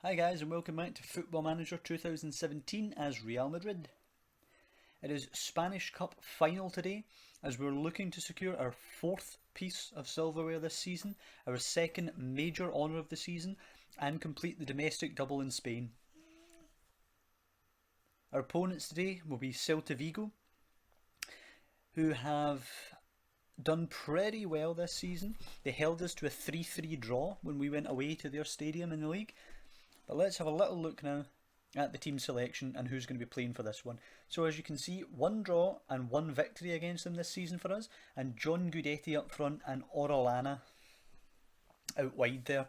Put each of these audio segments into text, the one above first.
Hi guys and welcome back to Football Manager 2017 as Real Madrid. It is Spanish Cup final today as we're looking to secure our fourth piece of silverware this season, our second major honour of the season, and complete the domestic double in Spain. Our opponents today will be Celta Vigo, who have done pretty well this season. They held us to a 3-3 draw when we went away to their stadium in the league. But let's have a little look now at the team selection and who's going to be playing for this one. So as you can see, one draw and one victory against them this season for us, and John Guidetti up front and Orellana out wide there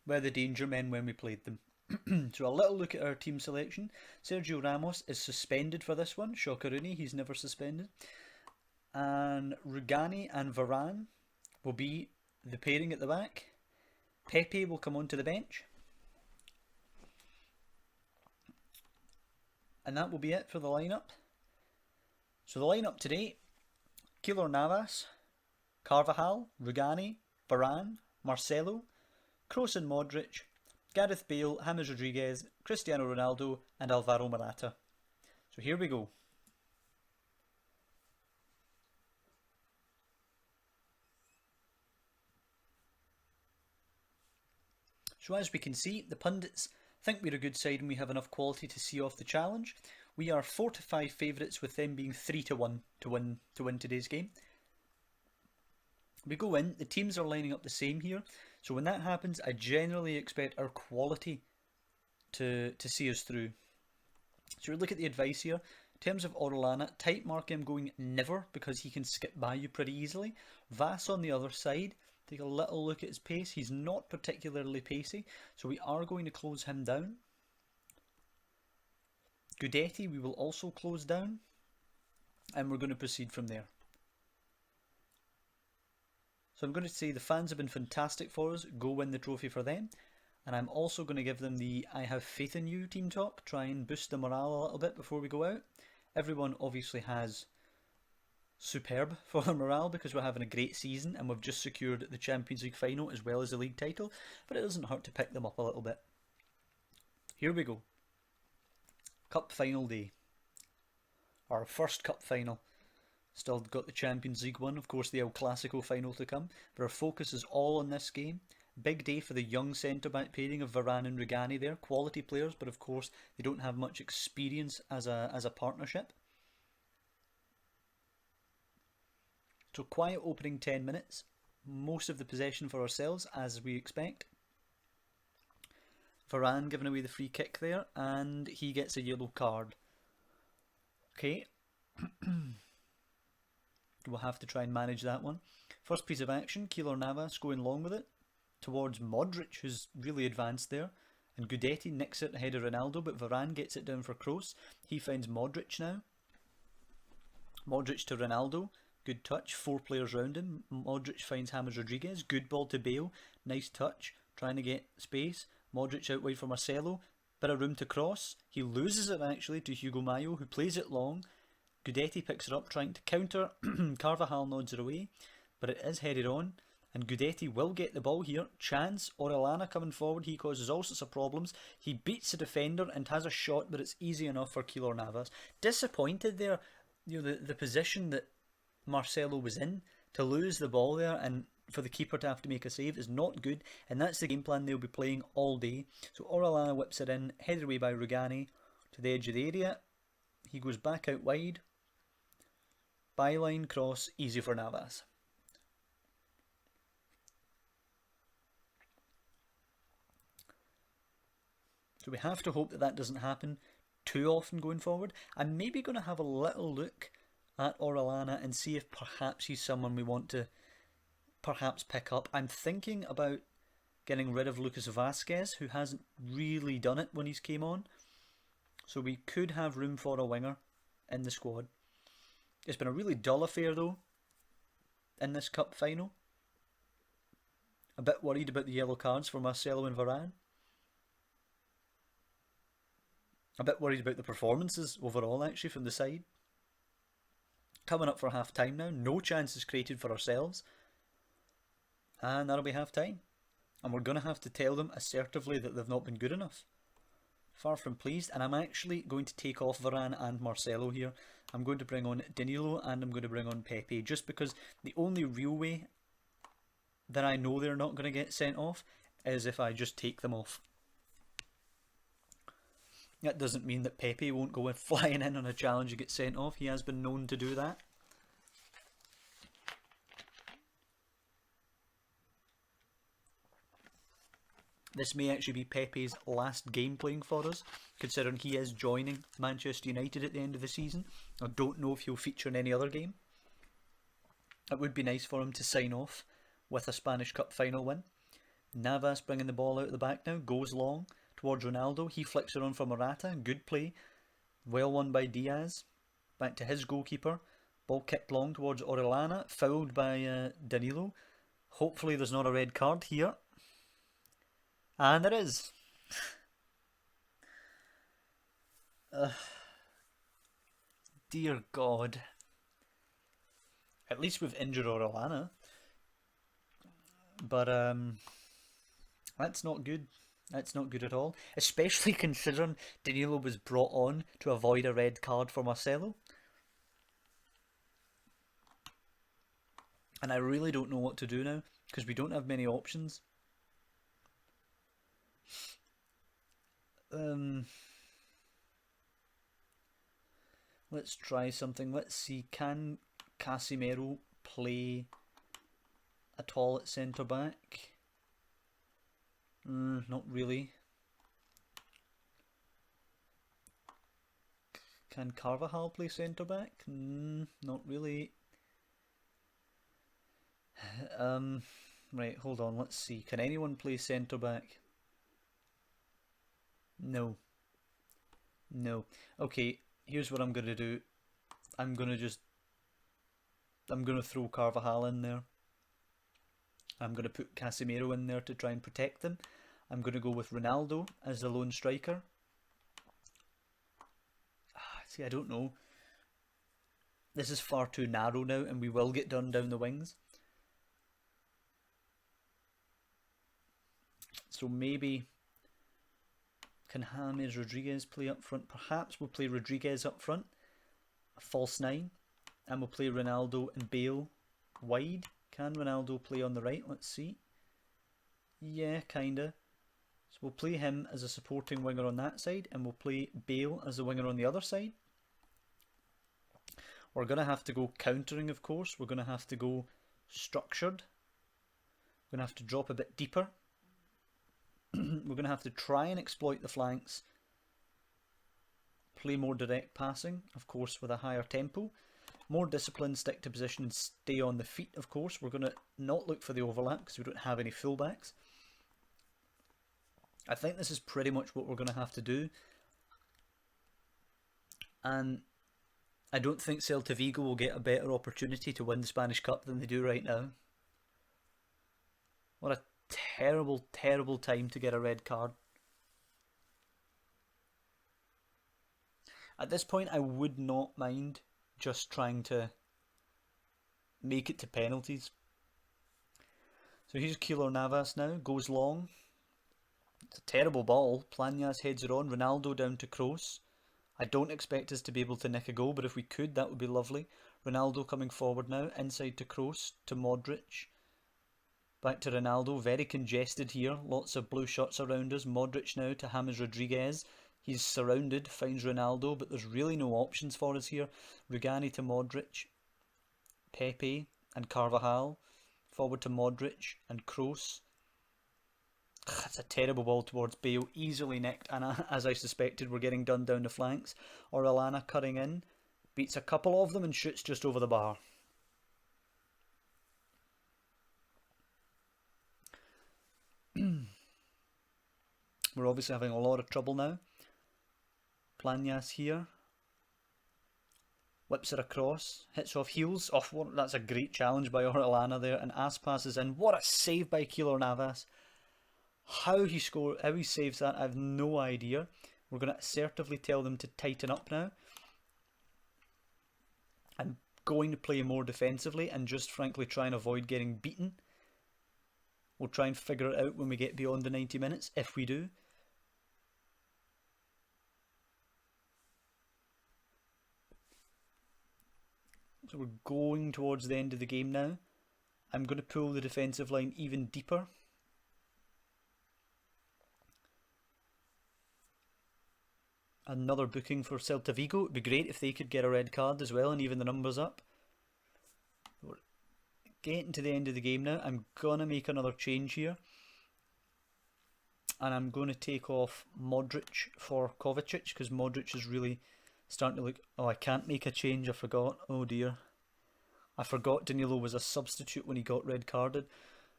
were the danger men when we played them. So a little look at our team selection. Sergio Ramos is suspended for this one. Shockeroonie, he's never suspended. And Rugani and Varane will be the pairing at the back. Pepe will come onto the bench. And that will be it for the lineup. So the lineup today: Keylor Navas, Carvajal, Rugani, Varane, Marcelo, Kroos and Modric, Gareth Bale, James Rodriguez, Cristiano Ronaldo and Alvaro Morata. So here we go. So as we can see, the pundits think we're a good side and we have enough quality to see off the challenge. We are 4 to 5 favourites, with them being 3 to 1 to win today's game. We go in, the teams are lining up the same here, so when that happens I generally expect our quality to see us through. So we look at the advice here. In terms of Orellana, tight mark him going never, because he can skip by you pretty easily. Vass on the other side, take a little look at his pace. He's not particularly pacey, so we are going to close him down. Guidetti we will also close down, and we're going to proceed from there. So I'm going to say the fans have been fantastic for us. Go win the trophy for them. And I'm also going to give them the I have faith in you team talk. Try and boost the morale a little bit before we go out. Everyone obviously has superb for their morale because we're having a great season and we've just secured the Champions League final as well as the league title, but it doesn't hurt to pick them up a little bit. Here we go. Cup final day. Our first cup final. Still got the Champions League one, of course the El Clasico final to come, but our focus is all on this game. Big day for the young centre-back pairing of Varane and Rugani there. Quality players, but of course they don't have much experience as a partnership. So quiet opening 10 minutes, most of the possession for ourselves as we expect. Varane giving away the free kick there, and he gets a yellow card. Okay, we'll have to try and manage that one. First piece of action, Keylor Navas going long with it towards Modric, who's really advanced there, and Guidetti nicks it ahead of Ronaldo, but Varane gets it down for Kroos. He finds Modric now. Modric to Ronaldo. Good touch, 4 players round him. Modric finds James Rodriguez. Good ball to Bale. Nice touch, trying to get space. Modric out wide for Marcelo. Bit of room to cross. He loses it actually to Hugo Mayo, who plays it long. Guidetti picks it up, trying to counter. Carvajal nods it away, but it is headed on. And Guidetti will get the ball here. Chance, Orellana coming forward. He causes all sorts of problems. He beats the defender and has a shot, but it's easy enough for Keylor Navas. Disappointed there. You know, the position that Marcelo was in, to lose the ball there and for the keeper to have to make a save is not good, and that's the game plan they'll be playing all day. So Orellana whips it in, headed away by Rugani to the edge of the area. He goes back out wide. Byline cross, easy for Navas. So we have to hope that that doesn't happen too often going forward. I'm maybe going to have a little look at Orellana and see if perhaps he's someone we want to perhaps pick up. I'm thinking about getting rid of Lucas Vazquez, who hasn't really done it when he's came on. So we could have room for a winger in the squad. It's been a really dull affair though in this cup final. A bit worried about the yellow cards for Marcelo and Varane. A bit worried about the performances overall actually from the side. Coming up for half time now, no chances created for ourselves, and that'll be half time. And we're going to have to tell them assertively that they've not been good enough. Far from pleased, and I'm actually going to take off Varane and Marcelo here. I'm going to bring on Danilo and I'm going to bring on Pepe, just because the only real way that I know they're not going to get sent off is if I just take them off. That doesn't mean that Pepe won't go flying in on a challenge and get sent off. He has been known to do that. This may actually be Pepe's last game playing for us, considering he is joining Manchester United at the end of the season. I don't know if he'll feature in any other game. It would be nice for him to sign off with a Spanish Cup final win. Navas bringing the ball out of the back now, goes long towards Ronaldo. He flicks it on for Morata. Good play. Well won by Diaz. Back to his goalkeeper. Ball kicked long towards Orellana. Fouled by Danilo. Hopefully there's not a red card here. And there is. Dear God. At least we've injured Orellana. But that's not good. That's not good at all. Especially considering Danilo was brought on to avoid a red card for Marcelo. And I really don't know what to do now, because we don't have many options. Let's try something. Let's see, can Casemiro play at all at centre back? Not really. Can Carvajal play centre back? Not really. Right, hold on, let's see. Can anyone play centre back? No. No. Okay, here's what I'm going to do. I'm going to throw Carvajal in there. I'm going to put Casemiro in there to try and protect them. I'm going to go with Ronaldo as the lone striker. See, I don't know. This is far too narrow now, and we will get done down the wings. So maybe... Can James Rodriguez play up front? Perhaps we'll play Rodriguez up front, a false 9, and we'll play Ronaldo and Bale wide. Can Ronaldo play on the right? Let's see. Yeah, kinda. So we'll play him as a supporting winger on that side, and we'll play Bale as a winger on the other side. We're going to have to go countering, of course. We're going to have to go structured. We're going to have to drop a bit deeper. We're going to have to try and exploit the flanks, play more direct passing, of course, with a higher tempo, more discipline, stick to position and stay on the feet, of course. We're going to not look for the overlap because we don't have any fullbacks. I think this is pretty much what we're going to have to do, and I don't think Celta Vigo will get a better opportunity to win the Spanish Cup than they do right now. What a terrible, terrible time to get a red card. At this point, I would not mind just trying to make it to penalties. So here's Keylor Navas now, goes long. It's a terrible ball. Plañas heads it on. Ronaldo down to Kroos. I don't expect us to be able to nick a goal, but if we could, that would be lovely. Ronaldo coming forward now, inside to Kroos, to Modric. Back to Ronaldo, very congested here, lots of blue shirts around us. Modric now to James Rodriguez. He's surrounded, finds Ronaldo, but there's really no options for us here. Rugani to Modric, Pepe and Carvajal. Forward to Modric and Kroos. That's a terrible ball towards Bale, easily nicked, and as I suspected, we're getting done down the flanks. Orellana cutting in, beats a couple of them and shoots just over the bar. We're obviously having a lot of trouble now. Plañas here. Whips it across. Hits off heels. That's a great challenge by Orellana there. And Aspas is in. What a save by Keylor Navas. How he saves that, I have no idea. We're going to assertively tell them to tighten up now. I'm going to play more defensively and just frankly try and avoid getting beaten. We'll try and figure it out when we get beyond the 90 minutes, if we do. So we're going towards the end of the game now. I'm going to pull the defensive line even deeper. Another booking for Celta Vigo. It would be great if they could get a red card as well and even the numbers up. We're getting to the end of the game now. I'm going to make another change here. And I'm going to take off Modric for Kovacic because Modric is really starting to look... Oh, I can't make a change, I forgot. Oh dear. I forgot Danilo was a substitute when he got red carded.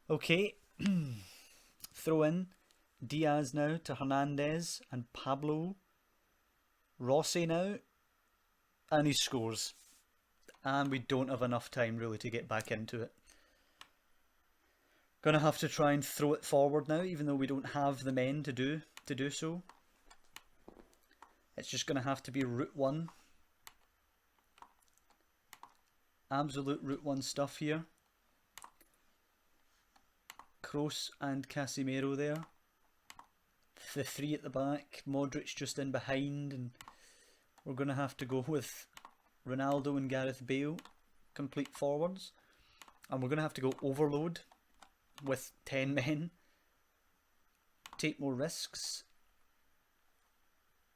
Okay. Throw in Diaz now to Hernandez and Pablo. Rossi now. And he scores. And we don't have enough time really to get back into it. Gonna have to try and throw it forward now, even though we don't have the men to do so. It's just gonna have to be Route 1. Absolute Route 1 stuff here. Kroos and Casemiro there. The three at the back. Modric just in behind, and we're gonna have to go with Ronaldo and Gareth Bale, complete forwards. And we're gonna have to go overload with 10 men, take more risks,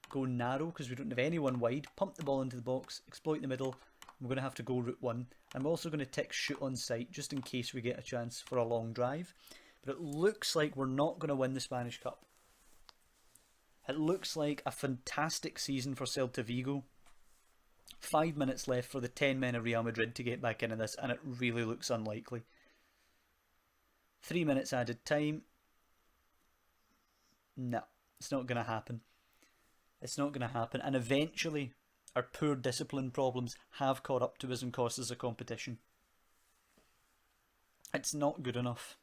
go narrow because we don't have anyone wide, pump the ball into the box, exploit the middle. We're going to have to go Route 1. I'm also going to tick shoot on sight just in case we get a chance for a long drive. But it looks like we're not going to win the Spanish Cup. It looks like a fantastic season for Celta Vigo. 5 minutes left for the 10 men of Real Madrid to get back into this, and it really looks unlikely. 3 minutes added time. No, it's not going to happen. It's not going to happen. And eventually, our poor discipline problems have caught up to us and cost us a competition. It's not good enough.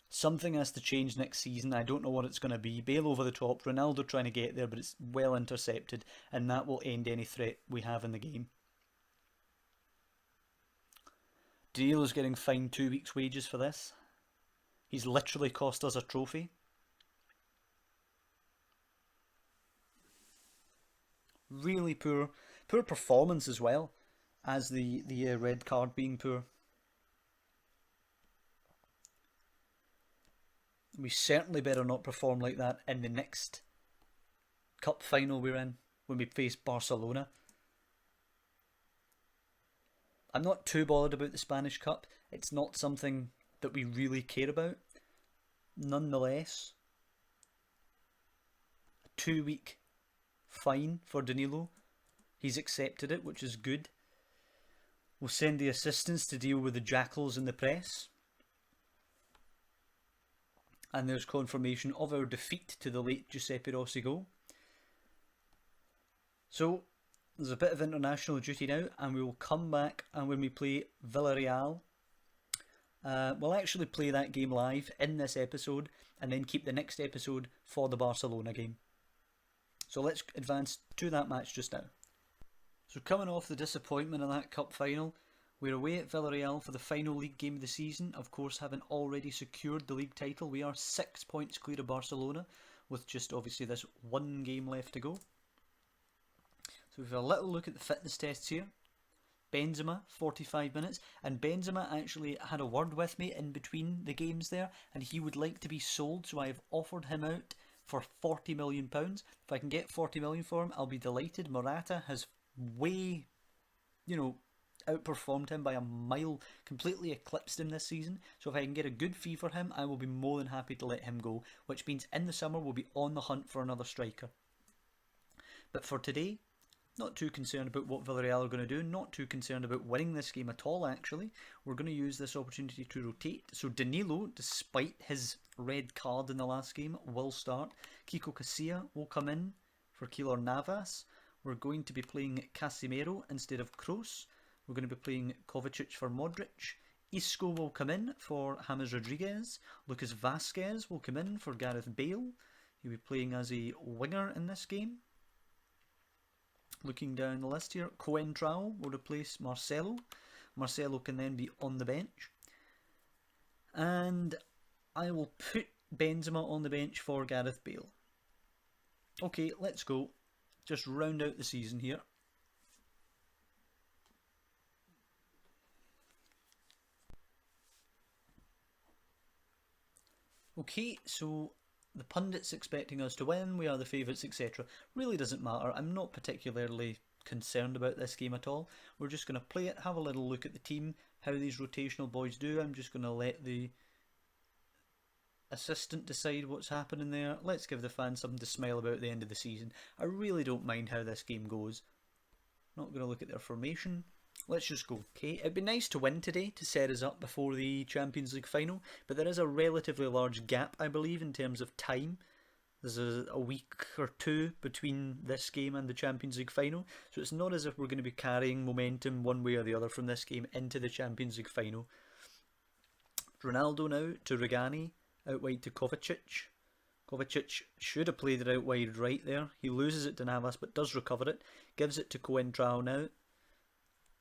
Something has to change next season. I don't know what it's going to be. Bale over the top, Ronaldo trying to get there, but it's well intercepted, and that will end any threat we have in the game. Danilo's getting fined 2 weeks' wages for this. He's literally cost us a trophy. Really poor performance as well as the red card being poor. We certainly better not perform like that in the next cup final we're in when we face Barcelona. I'm not too bothered about the Spanish Cup. It's not something that we really care about. Nonetheless, a 2-week fine for Danilo. He's accepted it, which is good. We'll send the assistants to deal with the jackals in the press. And there's confirmation of our defeat to the late Giuseppe Rossi goal. So, there's a bit of international duty now, and we will come back, and when we play Villarreal, we'll actually play that game live in this episode, and then keep the next episode for the Barcelona game. So let's advance to that match just now. So coming off the disappointment of that cup final, we're away at Villarreal for the final league game of the season. Of course, having already secured the league title, we are 6 points clear of Barcelona, with just obviously this one game left to go. So we've a little look at the fitness tests here. Benzema, 45 minutes, and Benzema actually had a word with me in between the games there, and he would like to be sold, so I have offered him out for £40 million. If I can get 40 million for him, I'll be delighted. Morata has way, outperformed him by a mile, completely eclipsed him this season. So if I can get a good fee for him, I will be more than happy to let him go, which means in the summer we'll be on the hunt for another striker. But for today, not too concerned about what Villarreal are going to do, not too concerned about winning this game at all actually. We're going to use this opportunity to rotate. So Danilo, despite his red card in the last game, will start. Kiko Casilla will come in for Keylor Navas. We're going to be playing Casemiro instead of Kroos. We're going to be playing Kovacic for Modric. Isco will come in for James Rodriguez. Lucas Vasquez will come in for Gareth Bale. He'll be playing as a winger in this game. Looking down the list here, Coentrao will replace Marcelo. Marcelo can then be on the bench. And I will put Benzema on the bench for Gareth Bale. Okay, let's go. Just round out the season here. Okay, so the pundits expecting us to win, we are the favourites, etc. Really doesn't matter. I'm not particularly concerned about this game at all. We're just going to play it, have a little look at the team, how these rotational boys do. I'm just going to let the assistant decide what's happening there. Let's give the fans something to smile about at the end of the season. I really don't mind how this game goes. Not going to look at their formation. Let's just go. Okay, it'd be nice to win today to set us up before the Champions League final, but there is a relatively large gap, I believe, in terms of time. There's a week or two between this game and the Champions League final, so it's not as if we're going to be carrying momentum one way or the other from this game into the Champions League final. Ronaldo now to Regani, out wide to Kovacic. Kovacic should have played it out wide right there. He loses it to Navas but does recover it. Gives it to Coentrao now.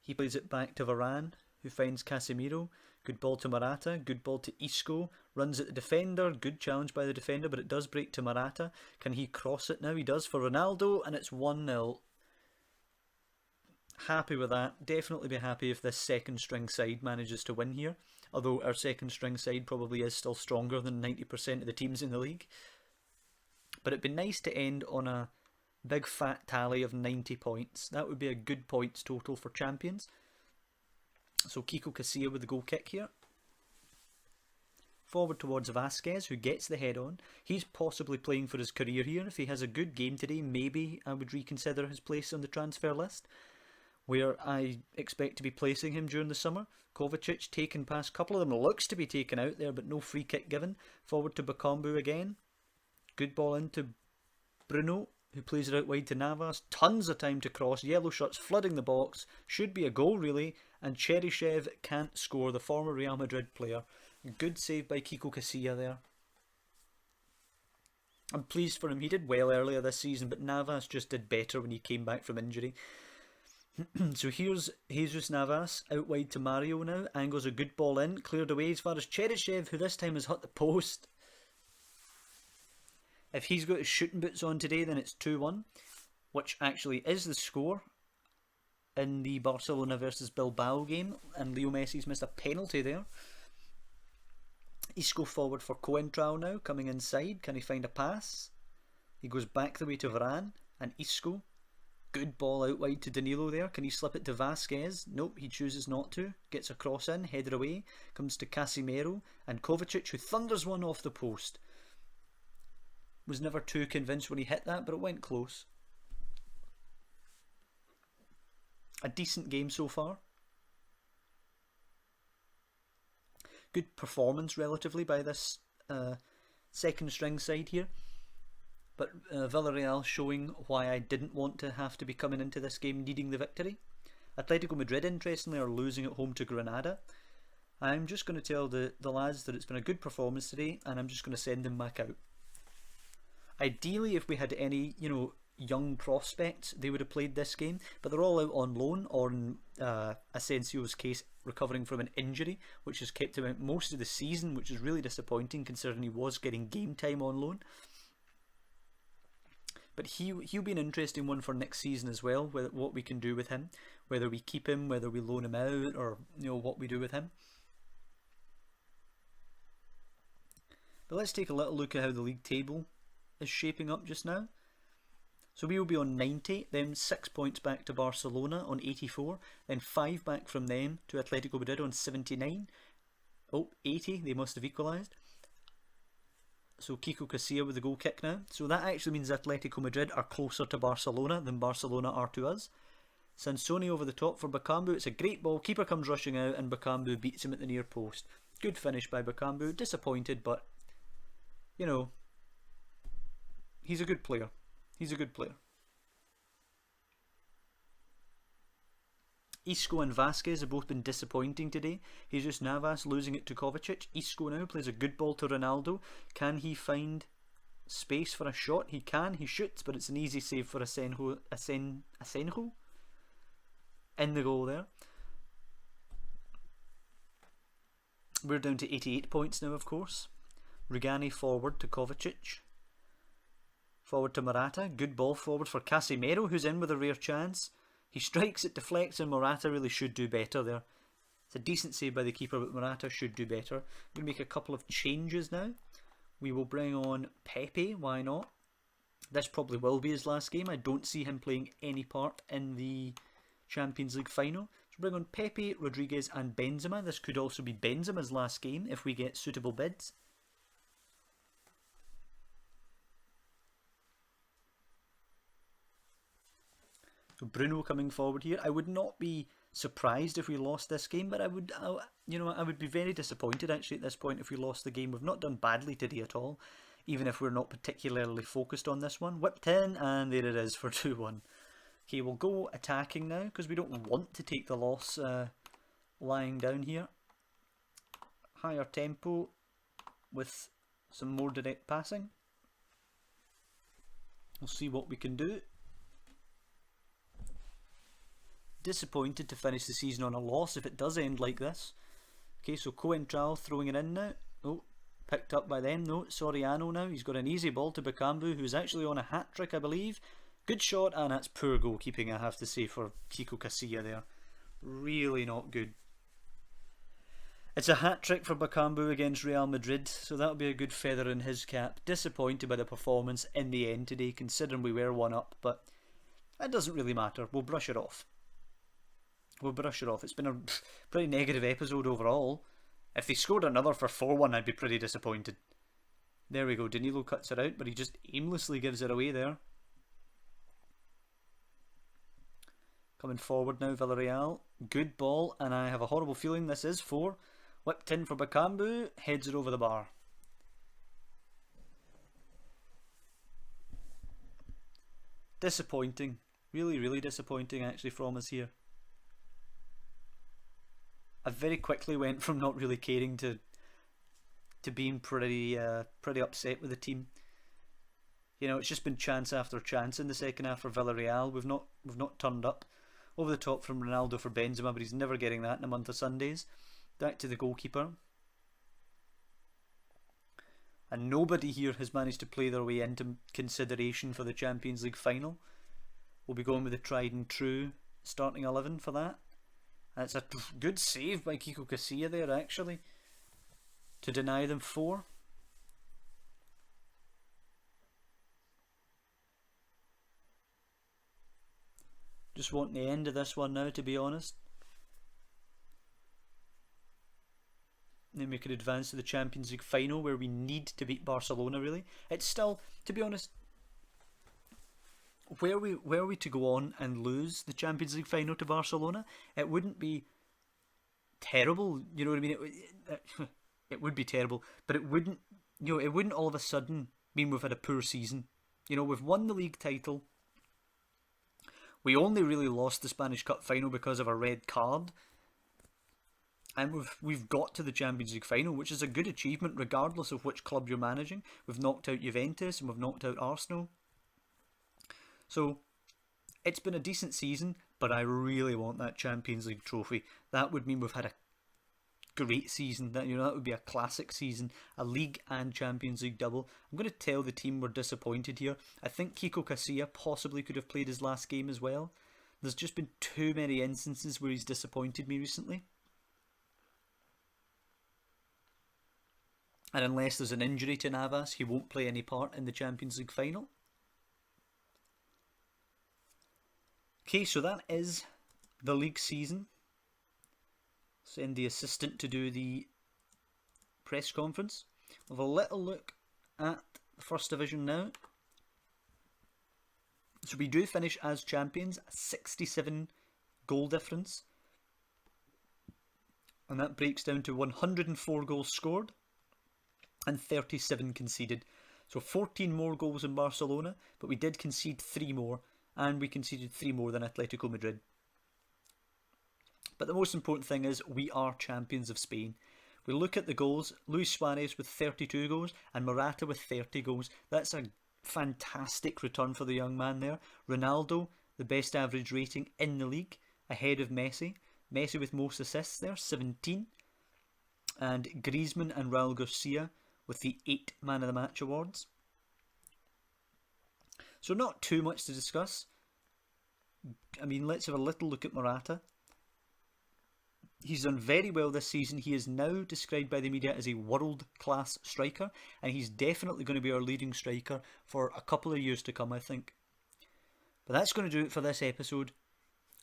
He plays it back to Varane, who finds Casemiro. Good ball to Morata. Good ball to Isco. Runs at the defender. Good challenge by the defender, but it does break to Morata. Can he cross it now? He does for Ronaldo, and it's 1-0. Happy with that. Definitely be happy if this second string side manages to win here. Although our second string side probably is still stronger than 90% of the teams in the league. But it'd be nice to end on a big fat tally of 90 points. That would be a good points total for champions. So Kiko Casilla with the goal kick here. Forward towards Vasquez, who gets the head on. He's possibly playing for his career here. If he has a good game today, maybe I would reconsider his place on the transfer list, where I expect to be placing him during the summer. Kovacic taken past, a couple of them looks to be taken out there, but no free kick given. Forward to Bakambu again. Good ball into Bruno, who plays it out wide to Navas. Tons of time to cross. Yellow shirts flooding the box. Should be a goal really. And Cheryshev can't score, the former Real Madrid player. Good save by Kiko Casilla there. I'm pleased for him. He did well earlier this season, but Navas just did better when he came back from injury. So here's Jesus Navas out wide to Mario now. Angles a good ball in. Cleared away as far as Cheryshev, who this time has hit the post. If he's got his shooting boots on today, then it's 2-1, which actually is the score in the Barcelona versus Bilbao game, and Leo Messi's missed a penalty there. Isco forward for Coentrao now, coming inside. Can he find a pass? He goes back the way to Varane, and Isco. Good ball out wide to Danilo there. Can he slip it to Vasquez? Nope, he chooses not to. Gets a cross in, headed away. Comes to Casemiro, and Kovacic, who thunders one off the post. Was never too convinced when he hit that, but it went close. A decent game so far. Good performance relatively by this second string side here. But Villarreal showing why I didn't want to have to be coming into this game needing the victory. Atletico Madrid, interestingly, are losing at home to Granada. I'm just going to tell the lads that it's been a good performance today, and I'm just going to send them back out. Ideally, if we had any, young prospects, they would have played this game, but they're all out on loan, or in Asensio's case, recovering from an injury, which has kept him out most of the season, which is really disappointing considering he was getting game time on loan. But he'll be an interesting one for next season as well, what we can do with him, whether we keep him, whether we loan him out, or what we do with him. But let's take a little look at how the league table is shaping up just now. So we will be on 90, then 6 points back to Barcelona on 84, then 5 back from them to Atletico Madrid on 79. 80, they must have equalised. So Kiko Casilla with the goal kick now. So that actually means Atletico Madrid are closer to Barcelona than Barcelona are to us. Sansoni over the top for Bakambu. It's a great ball. Keeper comes rushing out and Bakambu beats him at the near post. Good finish by Bakambu. Disappointed, but he's a good player. He's a good player. Isco and Vasquez have both been disappointing today. Jesus Navas losing it to Kovacic. Isco now plays a good ball to Ronaldo. Can he find space for a shot? He can. He shoots, but it's an easy save for Asenjo in the goal there. We're down to 88 points now, of course. Regani forward to Kovacic. Forward to Morata. Good ball forward for Casemiro, who's in with a rare chance. He strikes, it deflects, and Morata really should do better there. It's a decent save by the keeper, but Morata should do better. I'm going to make a couple of changes now. We will bring on Pepe, why not? This probably will be his last game. I don't see him playing any part in the Champions League final. So bring on Pepe, Rodriguez and Benzema. This could also be Benzema's last game if we get suitable bids. So Bruno coming forward here. I would not be surprised if we lost this game, but I would be very disappointed actually at this point if we lost the game. We've not done badly today at all, even if we're not particularly focused on this one. Whipped in, and there it is for 2-1. Okay, we'll go attacking now because we don't want to take the loss lying down here. Higher tempo with some more direct passing. We'll see what we can do. Disappointed to finish the season on a loss if it does end like this. Okay, so Coentrao throwing it in now. Oh, picked up by them. No, Soriano now. He's got an easy ball to Bakambu, who's actually on a hat-trick, I believe. Good shot, and that's poor goalkeeping, I have to say, for Kiko Casilla there. Really not good. It's a hat-trick for Bakambu against Real Madrid, so that'll be a good feather in his cap. Disappointed by the performance in the end today, considering we were 1 up, but it doesn't really matter. We'll brush it off. We'll brush it off. It's been a pretty negative episode overall. If they scored another for 4-1, I'd be pretty disappointed. There we go. Danilo cuts it out, but he just aimlessly gives it away there. Coming forward now, Villarreal. Good ball, and I have a horrible feeling this is 4. Whipped in for Bakambu, heads it over the bar. Disappointing. Really, really disappointing actually from us here. I very quickly went from not really caring to being pretty upset with the team. You know, it's just been chance after chance in the second half for Villarreal. We've not turned up. Over the top from Ronaldo for Benzema, but he's never getting that in a month of Sundays. Back to the goalkeeper. And nobody here has managed to play their way into consideration for the Champions League final. We'll be going with the tried and true starting 11 for that. That's a good save by Kiko Casilla there actually, to deny them 4. Just want the end of this one now, to be honest. Then we could advance to the Champions League final where we need to beat Barcelona really. It's still, to be honest, were we to go on and lose the Champions League final to Barcelona, it wouldn't be terrible, you know what I mean? It would be terrible, but it wouldn't, it wouldn't all of a sudden mean we've had a poor season. You know, we've won the league title. We only really lost the Spanish Cup final because of a red card. And we've got to the Champions League final, which is a good achievement regardless of which club you're managing. We've knocked out Juventus and we've knocked out Arsenal. So it's been a decent season, but I really want that Champions League trophy. That would mean we've had a great season. That would be a classic season, a league and Champions League double. I'm going to tell the team we're disappointed here. I think Kiko Casilla possibly could have played his last game as well. There's just been too many instances where he's disappointed me recently. And unless there's an injury to Navas, he won't play any part in the Champions League final. Okay, so that is the league season. Send the assistant to do the press conference. We'll have a little look at the First Division now. So we do finish as champions, 67 goal difference. And that breaks down to 104 goals scored and 37 conceded. So 14 more goals than Barcelona, but we did concede 3 more. And we conceded 3 more than Atletico Madrid. But the most important thing is we are champions of Spain. We look at the goals. Luis Suarez with 32 goals and Morata with 30 goals. That's a fantastic return for the young man there. Ronaldo, the best average rating in the league, ahead of Messi. Messi with most assists there, 17. And Griezmann and Raul Garcia with the 8 Man of the Match awards. So not too much to discuss. I mean, let's have a little look at Morata. He's done very well this season. He is now described by the media as a world-class striker, and he's definitely going to be our leading striker for a couple of years to come, I think. But that's going to do it for this episode.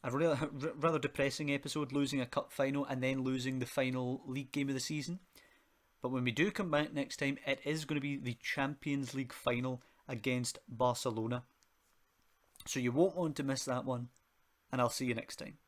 A rather depressing episode, losing a cup final and then losing the final league game of the season. But when we do come back next time, it is going to be the Champions League final against Barcelona. So you won't want to miss that one, and I'll see you next time.